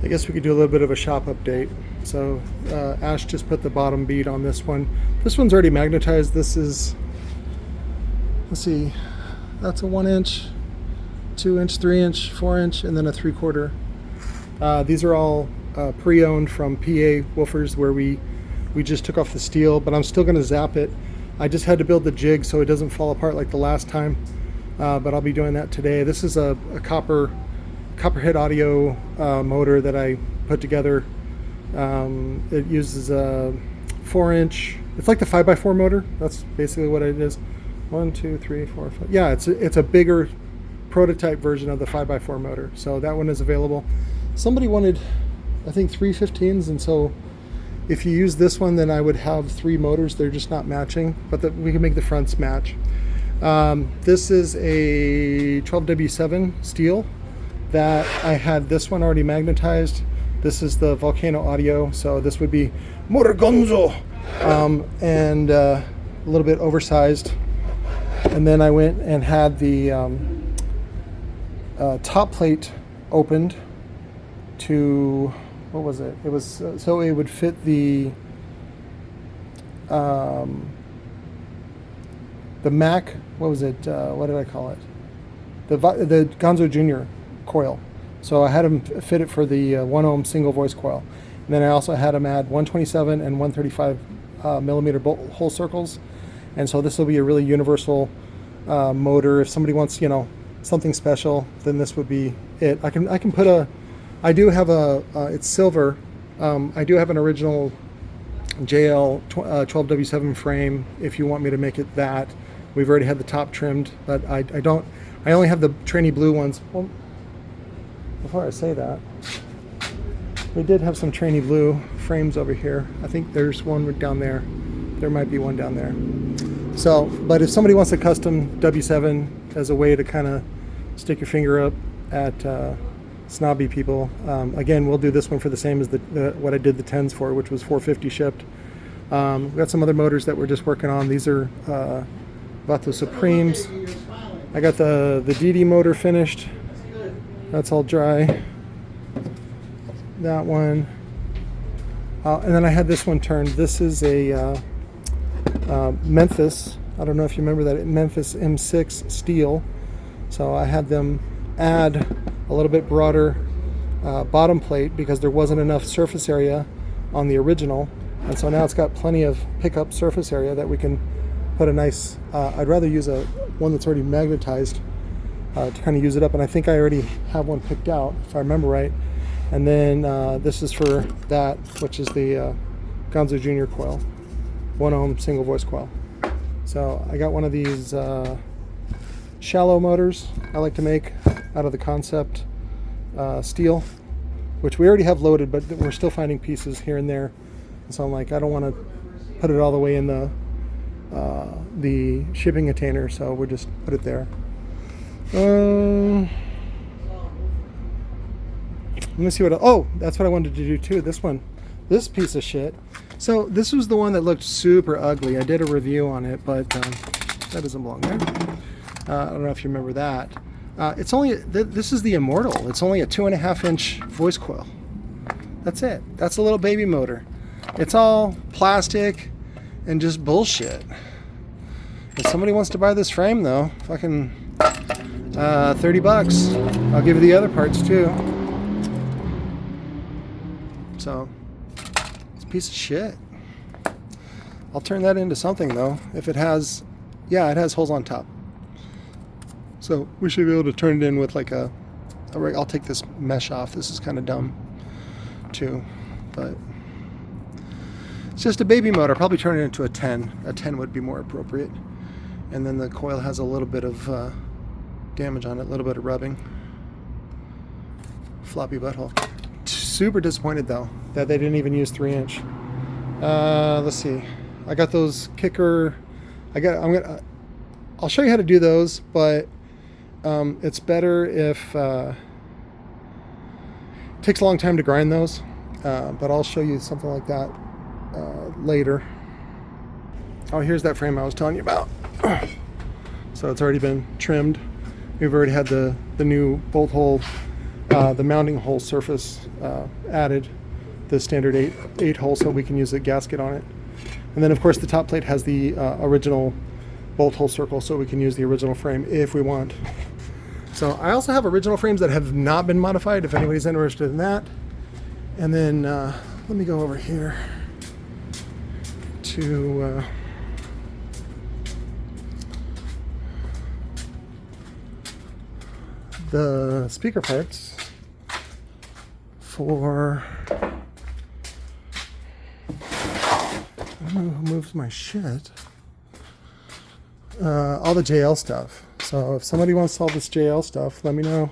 I guess we could do a little bit of a shop update. So Ash just put the bottom bead on this one. This one's already magnetized. This is, let's see, that's a 1 inch, 2 inch, 3 inch, 4 inch, and then a 3/4. These are all pre-owned from PA woofers where we just took off the steel, but I'm still gonna zap it. I just had to build the jig so it doesn't fall apart like the last time, but I'll be doing that today. This is a Copperhead audio motor that I put together. It uses a 4 inch, it's like the 5x4 motor. That's basically what it is. 1, 2, 3, 4, 5. Yeah, it's a bigger prototype version of the 5x4 motor. So that one is available. Somebody wanted, I think, 315s, and so if you use this one, then I would have 3 motors. They're just not matching, but we can make the fronts match. This is a 12W7 steel that I had this one already magnetized. This is the Volcano audio, so this would be Motor Gonzo, and a little bit oversized. And then I went and had the top plate opened to, what was it? It was so it would fit the Mac. What was it? What did I call it? The GONZO Junior coil. So I had them fit it for the 1 ohm single voice coil. And then I also had them add 127 and 135 millimeter bolt hole circles. And so this will be a really universal motor. If somebody wants, you know, something special, then this would be it. I can put a, I do have a, it's silver. I do have an original JL 12W7 frame if you want me to make it that. We've already had the top trimmed, but I only have the trainee blue ones. Well, before I say that, we did have some trainee blue frames over here. I think there's one down there. There might be one down there. So, but if somebody wants a custom W7 as a way to kind of stick your finger up at snobby people, again, we'll do this one for the same as what I did the 10s for, which was $450 shipped. We've got some other motors that we're just working on. These are Vato Supremes. I got the DD motor finished. That's all dry. That one. And then I had this one turned. This is a Memphis. I don't know if you remember that. Memphis M6 steel. So I had them add a little bit broader bottom plate because there wasn't enough surface area on the original. And so now it's got plenty of pickup surface area that we can put a nice, I'd rather use one that's already magnetized to kind of use it up, and I think I already have one picked out if I remember right. And then this is for that, which is the GONZO Junior coil, 1 ohm single voice coil. So I got one of these shallow motors I like to make out of the Concept steel, which we already have loaded, but we're still finding pieces here and there. And so I'm like, I don't want to put it all the way in the shipping container, so we'll just put it there. Let me see what. Oh, that's what I wanted to do too. This one, this piece of shit. So this was the one that looked super ugly. I did a review on it, but that doesn't belong there. I don't know if you remember that. It's only this is the Immortal. It's only a 2.5 inch voice coil. That's it. That's a little baby motor. It's all plastic and just bullshit. If somebody wants to buy this frame though, fucking $30. I'll give you the other parts too. So it's a piece of shit. I'll turn that into something though. If it has, yeah, it has holes on top. So we should be able to turn it in with like I'll take this mesh off. This is kind of dumb too, but it's just a baby motor. I'll probably turn it into a 10. A 10 would be more appropriate. And then the coil has a little bit of damage on it, a little bit of rubbing. Floppy butthole. Super disappointed though that they didn't even use 3 inch. Let's see. I got those kicker. I'll show you how to do those, but it's better if it takes a long time to grind those. But I'll show you something like that later. Oh, here's that frame I was telling you about. So it's already been trimmed. We've already had the new bolt hole the mounting hole surface added, the standard 8 hole, so we can use a gasket on it. And then of course the top plate has the original bolt hole circle, so we can use the original frame if we want. So I also have original frames that have not been modified if anybody's interested in that. And then let me go over here to the speaker parts for, I don't know who moves my shit, all the JL stuff. So if somebody wants all this JL stuff, let me know.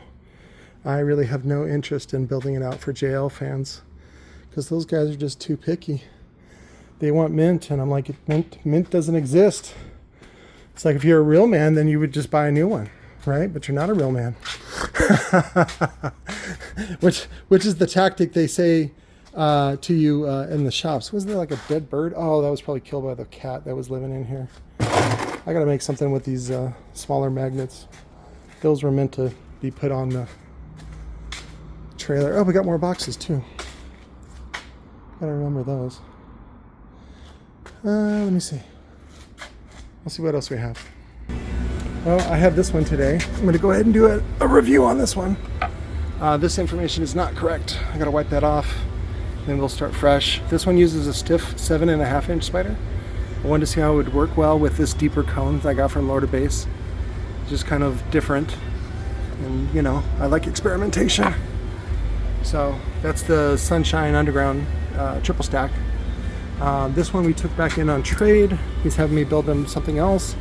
I really have no interest in building it out for JL fans because those guys are just too picky. They want mint, and I'm like, mint doesn't exist. It's like if you're a real man, then you would just buy a new one, right? But you're not a real man. which is the tactic they say to you in the shops. Wasn't there like a dead bird? Oh, that was probably killed by the cat that was living in here. I gotta make something with these smaller magnets. Those were meant to be put on the trailer. Oh, we got more boxes too. Gotta remember those. Let me see. We'll see what else we have. Well, I have this one today. I'm going to go ahead and do a review on this one. This information is not correct. I got to wipe that off. Then we'll start fresh. This one uses a stiff 7.5 inch spider. I wanted to see how it would work well with this deeper cone that I got from lower to base. Just kind of different. And you know, I like experimentation. So that's the Sunshine Underground triple stack. This one we took back in on trade. He's having me build him something else.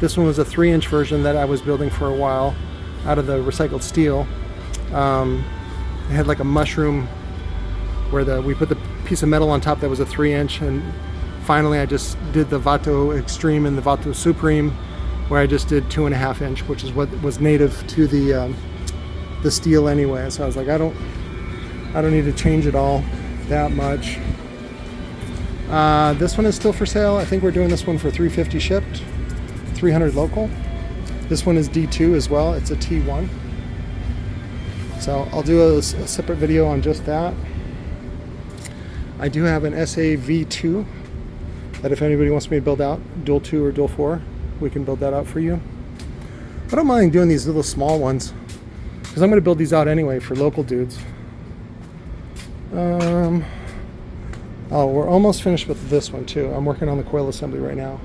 This one was a 3-inch version that I was building for a while out of the recycled steel. It had like a mushroom where we put the piece of metal on top that was a 3-inch, and finally I just did the Vato Extreme and the Vato Supreme, where I just did 2.5 inch, which is what was native to the steel anyway. So I was like, I don't need to change it all that much. This one is still for sale. I think we're doing this one for $350 shipped, $300 local. This one is D2 as well. It's a T1. So I'll do a separate video on just that. I do have an SA V2 that if anybody wants me to build out, dual 2 or dual 4, we can build that out for you. I don't mind doing these little small ones because I'm going to build these out anyway for local dudes. Oh, we're almost finished with this one too. I'm working on the coil assembly right now.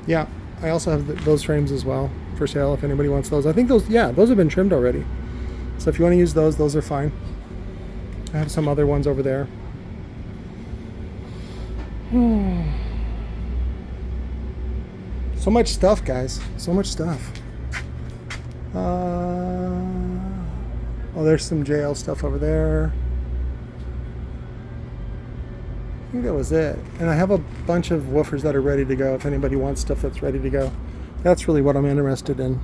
Yeah, I also have those frames as well for sale if anybody wants those. I think those have been trimmed already. So if you want to use those are fine. I have some other ones over there. So much stuff, guys. So much stuff. Oh, there's some JL stuff over there. I think that was it. And I have a bunch of woofers that are ready to go if anybody wants stuff that's ready to go. That's really what I'm interested in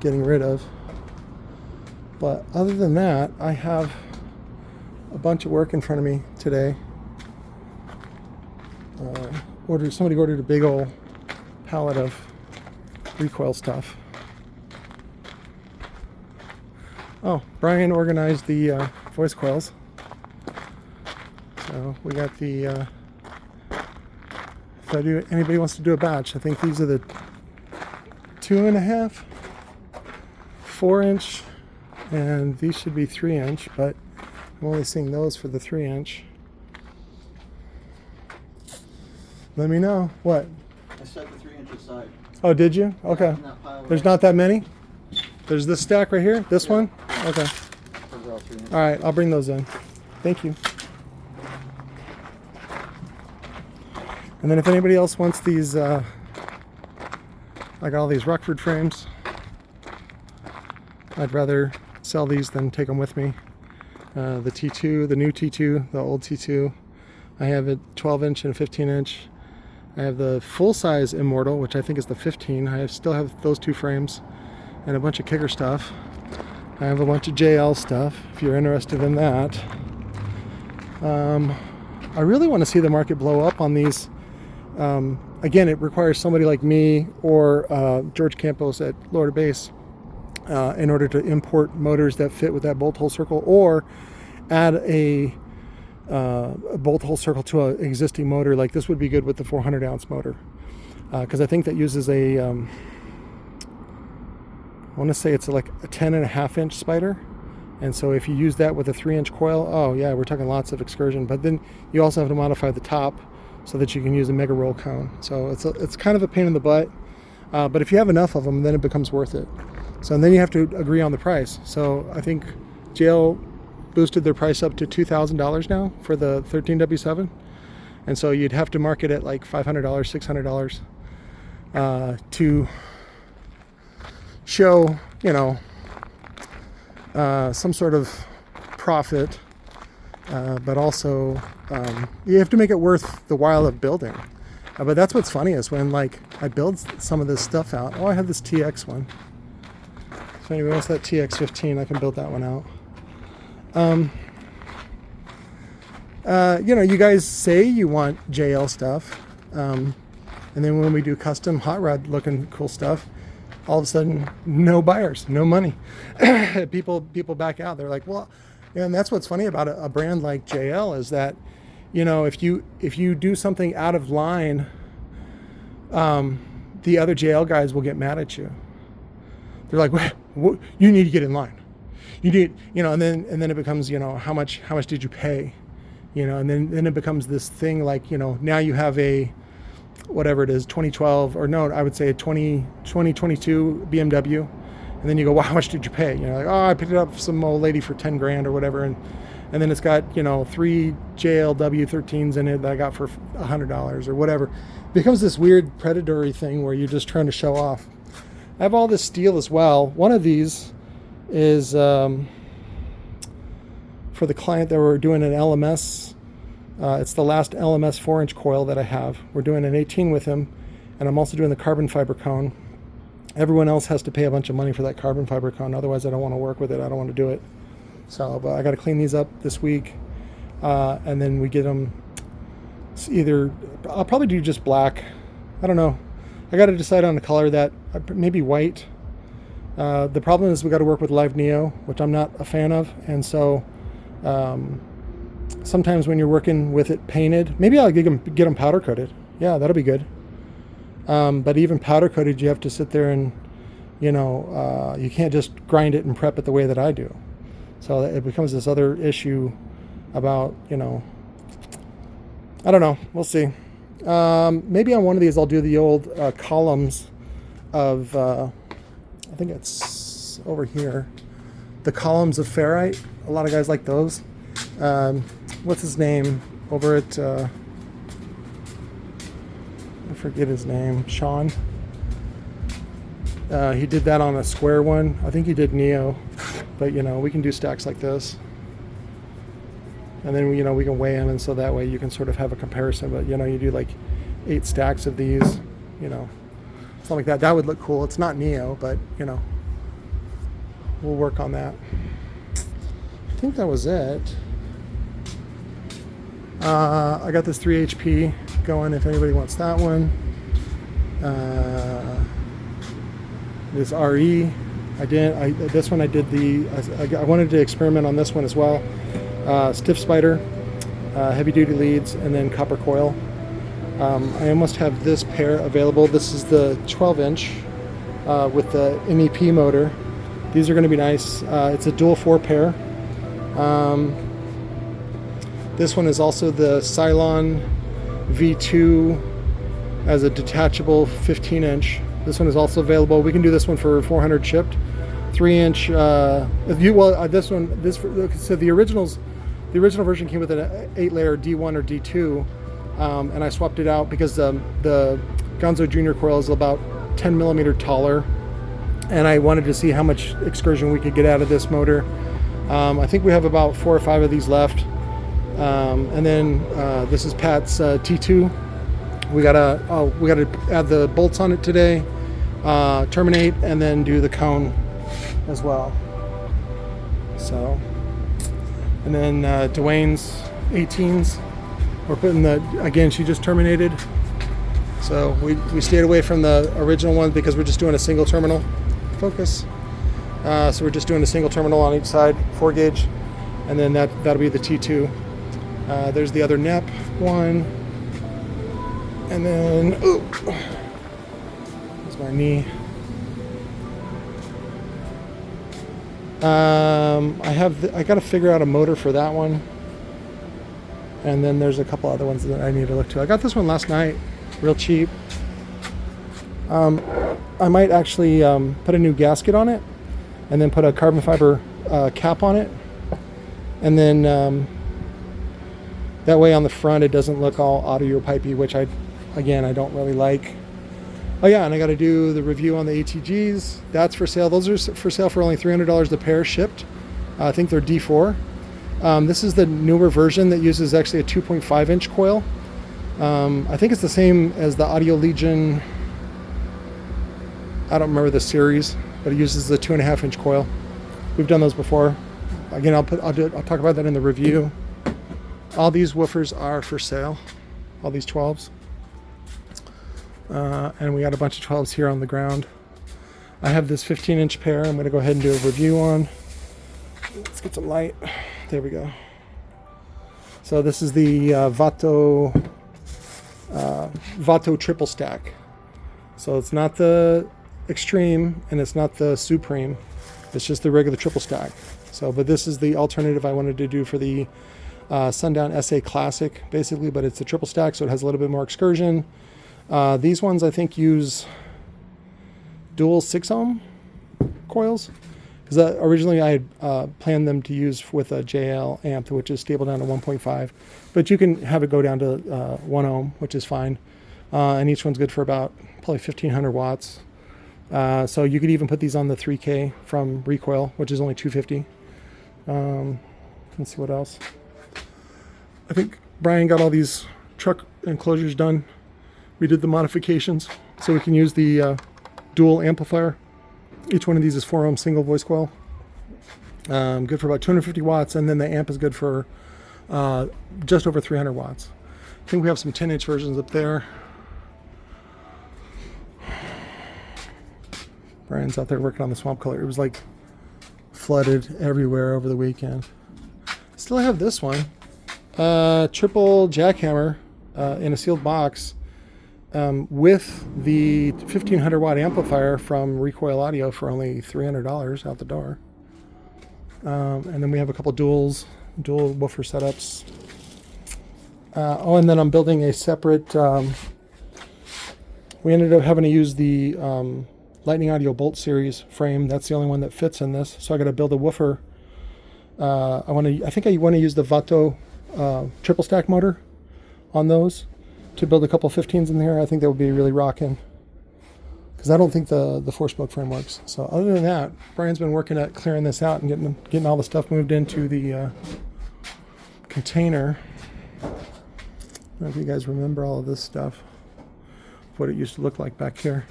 getting rid of. But other than that, I have a bunch of work in front of me today. Somebody ordered a big old pallet of recoil stuff. Oh, Brian organized the voice coils. So we got the, if anybody wants to do a batch, I think these are the 2.5, 4-inch, and these should be 3-inch, but I'm only seeing those for the 3-inch. Let me know. What? I set the 3-inch aside. Oh, did you? Okay. There's not that many? There's this stack right here? This one? Okay. All right, I'll bring those in. Thank you. And then if anybody else wants these, I got all these Rockford frames. I'd rather sell these than take them with me. The T2, the new T2, the old T2. I have a 12-inch and a 15-inch. I have the full-size Immortal, which I think is the 15. I still have those two frames and a bunch of kicker stuff. I have a bunch of JL stuff, if you're interested in that. I really want to see the market blow up on these. Again, it requires somebody like me or George Campos at Lower Base in order to import motors that fit with that bolt hole circle, or add a bolt hole circle to an existing motor. Like this would be good with the 400 ounce motor, because I think that uses a I want to say it's like a 10.5 inch spider. And so if you use that with a 3-inch coil, oh yeah, we're talking lots of excursion. But then you also have to modify the top so that you can use a mega roll cone. So it's kind of a pain in the butt. But if you have enough of them, then it becomes worth it. So and then you have to agree on the price. So I think JL boosted their price up to $2,000 now for the 13W7. And so you'd have to market it like $500, $600 to show, you know, some sort of profit, but also you have to make it worth the while of building. But that's what's funny is when like I build some of this stuff out. Oh, I have this TX one. If anybody wants that TX15, I can build that one out. You know, you guys say you want JL stuff, and then when we do custom hot rod looking cool stuff, all of a sudden, no buyers, no money. people back out. They're like, well, and that's what's funny about a brand like JL is that, you know, if you do something out of line, the other JL guys will get mad at you. They're like, what, you need to get in line. You need, you know, and then it becomes, you know, how much did you pay, you know, and then it becomes this thing like, you know, now you have a whatever it is, 2012, or no, I would say a 2022 BMW. And then you go, well, how much did you pay? You know, like, oh, I picked it up from some old lady for 10 grand or whatever. And then it's got, you know, 3 JLW 13s in it that I got for $100 or whatever. It becomes this weird predatory thing where you're just trying to show off. I have all this steel as well. One of these is for the client that we're doing an LMS. It's the last LMS 4-inch coil that I have. We're doing an 18 with him, and I'm also doing the carbon fiber cone. Everyone else has to pay a bunch of money for that carbon fiber cone. Otherwise, I don't want to work with it. I don't want to do it. So, but I got to clean these up this week, and then we get them either. I'll probably do just black. I don't know. I got to decide on a color that maybe white. The problem is we got to work with Live Neo, which I'm not a fan of, and so. Sometimes when you're working with it painted, maybe I'll get them powder coated. Yeah, that'll be good. But even powder coated, you have to sit there and, you know, you can't just grind it and prep it the way that I do. So it becomes this other issue about, you know, I don't know. We'll see. Maybe on one of these I'll do the old columns of, I think it's over here, the columns of ferrite. A lot of guys like those. What's his name over at, I forget his name, Sean. He did that on a square one. I think he did Neo, but you know, we can do stacks like this. And then, you know, we can weigh them, and so that way you can sort of have a comparison. But, you know, you do like 8 stacks of these, you know, something like that. That would look cool. It's not Neo, but, you know, we'll work on that. I think that was it. I got this 3 HP going if anybody wants that one. This RE. This one I did I wanted to experiment on this one as well. Stiff spider, heavy duty leads, and then copper coil. I almost have this pair available. This is the 12-inch with the MEP motor. These are going to be nice. It's a dual 4 pair. This one is also the Cylon V2 as a detachable 15-inch. This one is also available. We can do this one for 400 shipped. 3-inch. This one. So the original version came with an 8-layer D1 or D2, and I swapped it out because the GONZO Junior coil is about 10 millimeter taller, and I wanted to see how much excursion we could get out of this motor. I think we have about 4 or 5 of these left. And then this is Pat's T2. We gotta add the bolts on it today, terminate, and then do the cone as well. So, and then Dwayne's 18s. We're putting again, she just terminated. So we stayed away from the original one because we're just doing a single terminal. Focus. So we're just doing a single terminal on each side, 4 gauge, and then that'll be the T2. There's the other NEP one, and then there's my knee. I got to figure out a motor for that one, and then there's a couple other ones that I need to look to. I got this one last night, real cheap. I might actually put a new gasket on it, and then put a carbon fiber cap on it, and then that way on the front it doesn't look all audio pipey, which I don't really like. Oh yeah, and I got to do the review on the ATGs. That's for sale. Those are for sale for only $300 a pair, shipped. I think they're D4. This is the newer version that uses actually a 2.5 inch coil. I think it's the same as the Audio Legion. I don't remember the series, but it uses the 2.5 inch coil. We've done those before. Again, I'll talk about that in the review. All these woofers are for sale. All these 12s. And we got a bunch of 12s here on the ground. I have this 15 inch pair I'm going to go ahead and do a review on. Let's get some light. There we go. So this is the Vato triple stack. So it's not the Extreme and it's not the Supreme. It's just the regular triple stack. So, but this is the alternative I wanted to do for the Sundown SA Classic, basically, but it's a triple stack, so it has a little bit more excursion. These ones I think use dual 6 ohm coils, because originally I had planned them to use with a JL amp, which is stable down to 1.5, but you can have it go down to 1 ohm, which is fine. And each one's good for about probably 1500 watts. So you could even put these on the 3K from Recoil, which is only 250. Let's see what else. I think Brian got all these truck enclosures done. We did the modifications so we can use the dual amplifier. Each one of these is 4 ohm single voice coil. Good for about 250 watts, and then the amp is good for just over 300 watts. I think we have some 10 inch versions up there. Brian's out there working on the swamp color. It was like flooded everywhere over the weekend. Still have this one. Triple jackhammer in a sealed box. With the 1500 watt amplifier from Recoil Audio for only $300 out the door. And then we have a couple dual woofer setups. And then I'm building a separate, we ended up having to use the Lightning Audio Bolt Series frame. That's the only one that fits in this. So I got to build a woofer. I think I want to use the Vato triple stack motor on those to build a couple 15s in there. I think that would be really rocking, because I don't think the 4-spoke frame works. So other than that, Brian's been working at clearing this out and getting all the stuff moved into the container. I don't know if you guys remember all of this stuff, what it used to look like back here.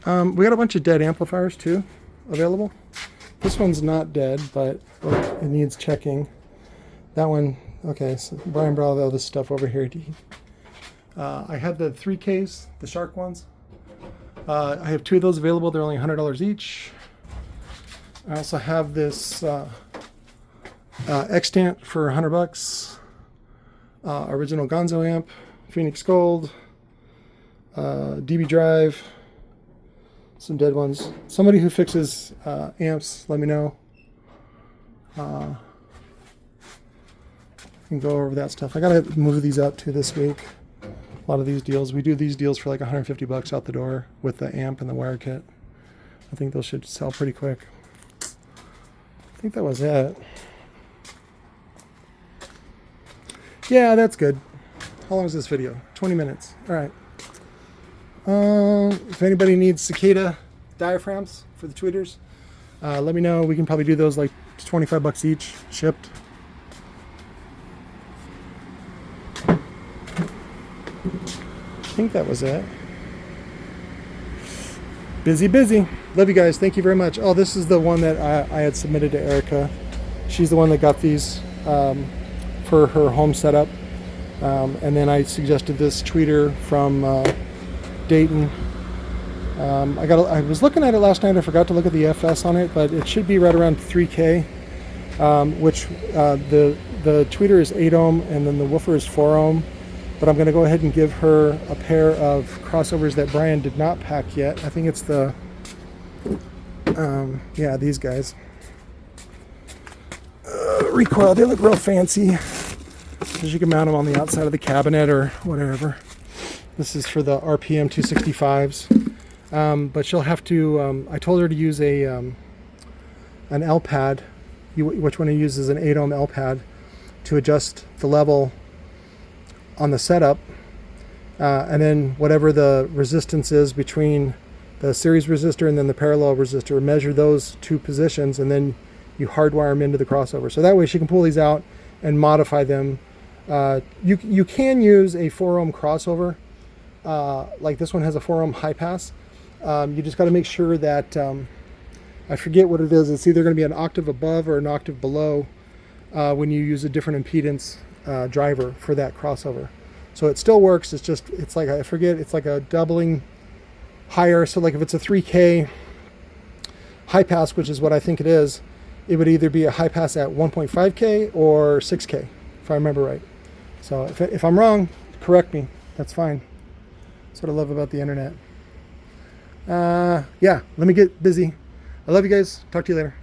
We got a bunch of dead amplifiers too available. This one's not dead, but it needs checking. That one, okay, so Brian brought all this stuff over here. I have the 3Ks, the Shark ones. I have 2 of those available. They're only $100 each. I also have this extant for $100. Original GONZO amp, Phoenix Gold, DB drive, some dead ones. Somebody who fixes amps, let me know. Can go over that stuff. I gotta move these out to this week. A lot of these deals, we do these deals for like $150 out the door with the amp and the wire kit. I think those should sell pretty quick. I think that was it. Yeah, that's good. How long is this video? 20 minutes. All right. If anybody needs cicada diaphragms for the tweeters, let me know. We can probably do those like $25 each, shipped. I think that was it. Busy. Love you guys. Thank you very much. Oh, this is the one that I had submitted to Erica. She's the one that got these for her home setup. And then I suggested this tweeter from Dayton. I was looking at it last night. I forgot to look at the FS on it, but it should be right around 3K, which the tweeter is 8 ohm and then the woofer is 4 ohm. But I'm going to go ahead and give her a pair of crossovers that Brian did not pack yet. I think it's the, yeah, these guys. Recoil, they look real fancy, because you can mount them on the outside of the cabinet or whatever. This is for the RPM 265s. But she'll have to, I told her to use an L pad, which one I use is an 8 ohm L pad, to adjust the level on the setup, and then whatever the resistance is between the series resistor and then the parallel resistor, measure those two positions, and then you hardwire them into the crossover. So that way she can pull these out and modify them. You can use a 4 ohm crossover, like this one has a 4 ohm high pass. You just got to make sure that, I forget what it is, it's either going to be an octave above or an octave below when you use a different impedance driver for that crossover. So it still works, it's like, I forget, it's like a doubling higher. So like if it's a 3K high pass, which is what I think it is, it would either be a high pass at 1.5K or 6K, if I remember right. So if I'm wrong, correct me, that's fine. That's what I love about the internet. Yeah, let me get busy. I love you guys. Talk to you later.